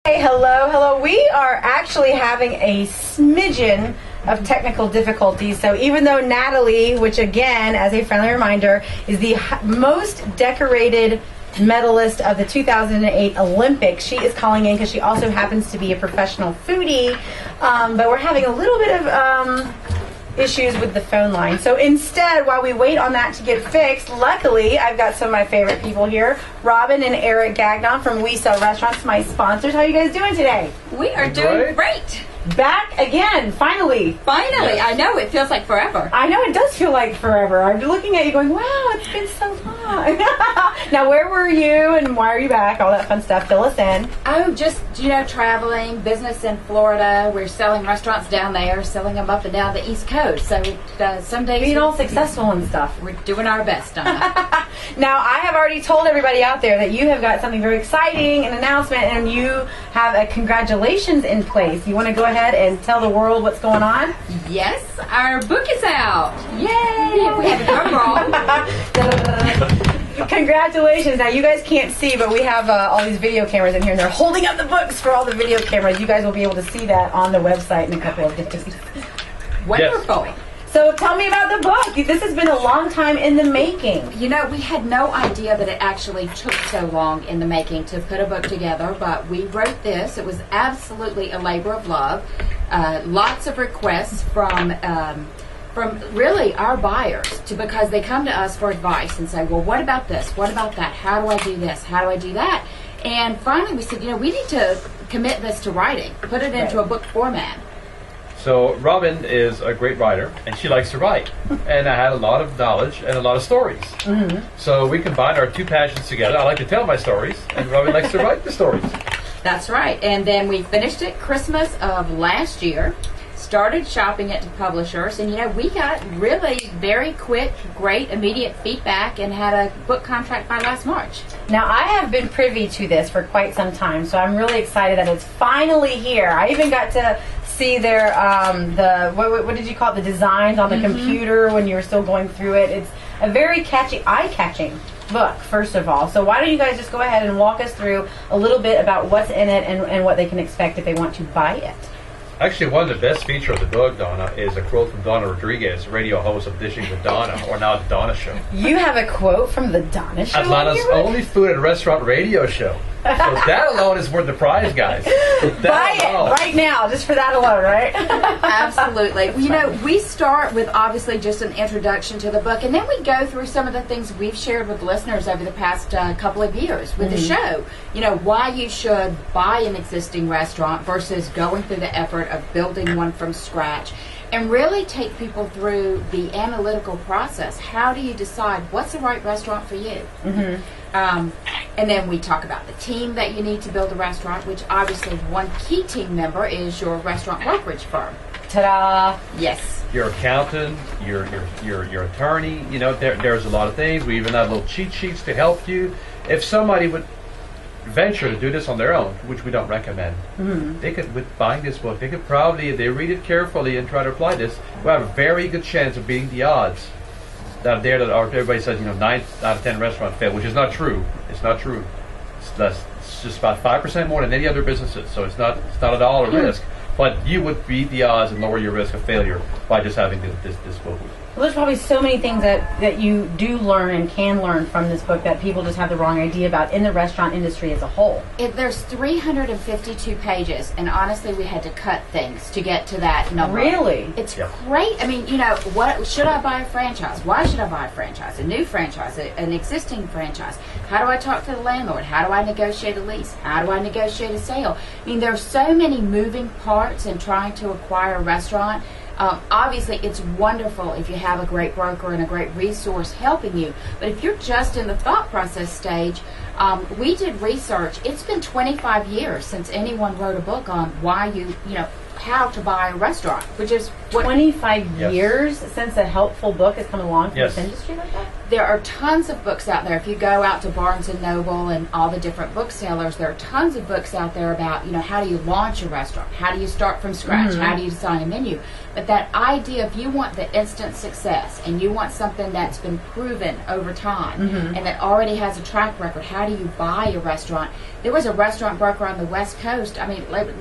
Hey, hello. We are actually having a smidgen of technical difficulties. So even though Natalie, which again, as a friendly reminder, is the most decorated medalist of the 2008 Olympics, she is calling in because she also happens to be a professional foodie. But we're having a little bit of issues with the phone line. So instead, while we wait on that to get fixed, luckily I've got some of my favorite people here, Robin and Eric Gagnon from We Sell Restaurants, my sponsors. How are you guys doing today? We are doing great. Back again, finally. Yes. I know, it feels like forever. I know, it does feel like forever. I'm looking at you going, wow, it's been so long. Now, where were you and why are you back? All that fun stuff. Fill us in. Oh, just, traveling, business in Florida. We're selling restaurants down there, selling them up and down the East Coast. So some days... Being all successful and stuff. We're doing our best, Donna. Now, I have already told everybody out there that you have got something very exciting, an announcement, and you have a congratulations in place. You want to go ahead and tell the world what's going on? Yes, our book is out. Yay! We have a drum roll. Congratulations. Now, you guys can't see, but we have all these video cameras in here, and they're holding up the books for all the video cameras. You guys will be able to see that on the website in a couple of days. Wonderful. Yes. So tell me about the book. This has been a long time in the making. We had no idea that it actually took so long in the making to put a book together, but we wrote this. It was absolutely a labor of love. Lots of requests from really our buyers because they come to us for advice and say, well, what about this? What about that? How do I do this? How do I do that? And finally we said, we need to commit this to writing, put it into a book format. So Robin is a great writer, and she likes to write. And I had a lot of knowledge and a lot of stories. Mm-hmm. So we combined our two passions together. I like to tell my stories, and Robin likes to write the stories. That's right. And then we finished it Christmas of last year, started shopping it to publishers, and we got really very quick, great, immediate feedback and had a book contract by last March. Now, I have been privy to this for quite some time, so I'm really excited that it's finally here. I even got to see their what did you call it, the designs on the computer when you were still going through it. It's a very catchy, eye-catching book, first of all. So why don't you guys just go ahead and walk us through a little bit about what's in it and what they can expect if they want to buy it. Actually, one of the best features of the book, Donna, is a quote from Donna Rodriguez, radio host of Dishing with Donna, or now the Donna Show. You have a quote from the Donna Show? Atlanta's only food and restaurant radio show. So that alone is worth the prize, guys. Buy it right now, just for that alone, right? Absolutely. We start with obviously just an introduction to the book, and then we go through some of the things we've shared with listeners over the past couple of years with the show. Why you should buy an existing restaurant versus going through the effort of building one from scratch. And really take people through the analytical process. How do you decide what's the right restaurant for you? Mm-hmm. And then we talk about the team that you need to build a restaurant, which obviously one key team member is your restaurant brokerage firm. Ta-da! Yes. Your accountant, your attorney. There's a lot of things. We even have little cheat sheets to help you. If somebody would venture to do this on their own, which we don't recommend, they could, with buying this book, they could probably, if they read it carefully and try to apply this, we have a very good chance of beating the odds that are there that are, everybody says, 9 out of 10 restaurants fail, which is not true. It's not true. It's just about 5% more than any other businesses, so it's not at all a risk. But you would beat the odds and lower your risk of failure by just having this book. Well, there's probably so many things that you do learn and can learn from this book that people just have the wrong idea about in the restaurant industry as a whole. There's 352 pages, and honestly, we had to cut things to get to that number. Really? It's great. I mean, what should I buy a franchise? Why should I buy a franchise? A new franchise, an existing franchise? How do I talk to the landlord? How do I negotiate a lease? How do I negotiate a sale? I mean, there's so many moving parts in trying to acquire a restaurant. Obviously, it's wonderful if you have a great broker and a great resource helping you. But if you're just in the thought process stage, we did research. It's been 25 years since anyone wrote a book on why how to buy a restaurant, which is what 25 Yes. years since a helpful book has come along from Yes. this industry like that? there are tons of books out there. If you go out to Barnes and Noble and all the different booksellers, there are tons of books out there about, how do you launch a restaurant? How do you start from scratch? How do you design a menu? But that idea, if you want the instant success and you want something that's been proven over time and that already has a track record, how do you buy a restaurant? There was a restaurant broker on the West Coast,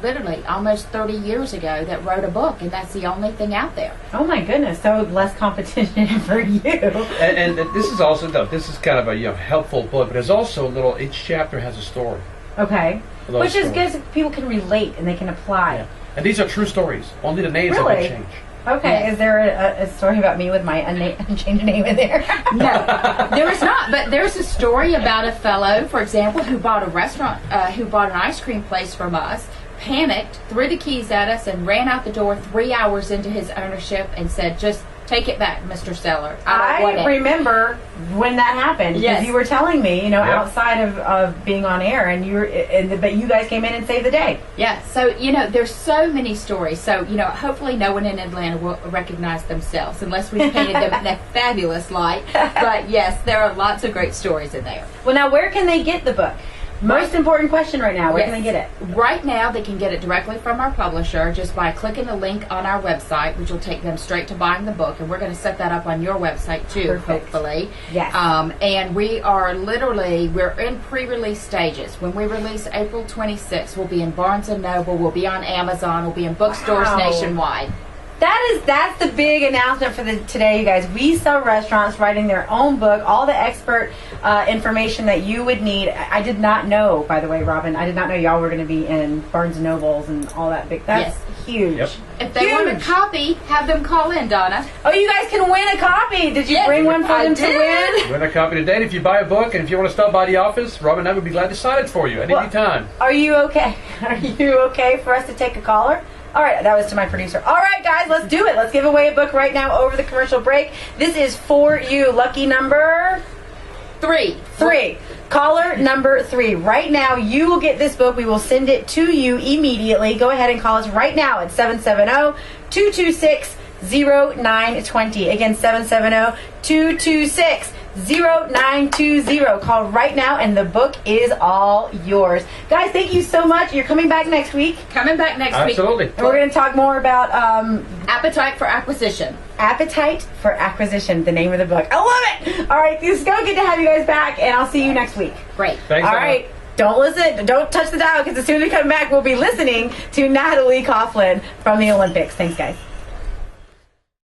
literally almost 30 years ago, that wrote a book, and that's the only thing out there. Oh my goodness, so less competition for you. And this is also, this is kind of a helpful book, but there's also each chapter has a story. Okay. A little Which is story. good so people can relate and they can apply. Yeah. And these are true stories. Only the names have Really? been changed. Okay, Yes. is there a story about me with my unchanged name in there? No, there is not. But there's a story about a fellow, for example, who bought a restaurant, who bought an ice cream place from us, panicked, threw the keys at us, and ran out the door 3 hours into his ownership and said, "Just take it back, Mr. Seller. I don't want it." remember when that happened because Yes. you were telling me, outside of being on air, and but you guys came in and saved the day. Yeah, so, there's so many stories. So, hopefully no one in Atlanta will recognize themselves unless we've painted them in a fabulous light. But, yes, there are lots of great stories in there. Well, now where can they get the book? Most important question right now. Where can they get it? Right now, they can get it directly from our publisher just by clicking the link on our website, which will take them straight to buying the book. And we're going to set that up on your website, too, Perfect. hopefully. Yes. And we are we're in pre-release stages. When we release April 26th, we'll be in Barnes & Noble, we'll be on Amazon, we'll be in bookstores Wow. nationwide. That's the big announcement for today, you guys. We sell restaurants writing their own book, all the expert information that you would need. I did not know, by the way, Robin, I did not know y'all were going to be in Barnes and Nobles and all that big. That's huge. Yep. If they want a copy, have them call in, Donna. Oh, you guys can win a copy. Did you Yes, bring one for I them to did. win? Win a copy today. If you buy a book and if you want to stop by the office, Robin and I would be glad to sign it for you at any time. Are you okay? Are you okay for us to take a caller? All right, that was to my producer. All right, guys, let's do it. Let's give away a book right now over the commercial break. This is for you. Lucky number 3. 3. Caller number 3. Right now, you will get this book. We will send it to you immediately. Go ahead and call us right now at 770-226-0920. Again, 770-226-0920. Call right now, and the book is all yours. Guys, thank you so much. You're coming back next week. Coming back next Absolutely. week. And we're going to talk more about Appetite for Acquisition. Appetite for Acquisition, the name of the book. I love it. All right, it's so good to have you guys back, and I'll see you next week. Great. Thanks, All Donna. right. Don't touch the dial, because as soon as we come back, we'll be listening to Natalie Coughlin from the Olympics. Thanks, guys.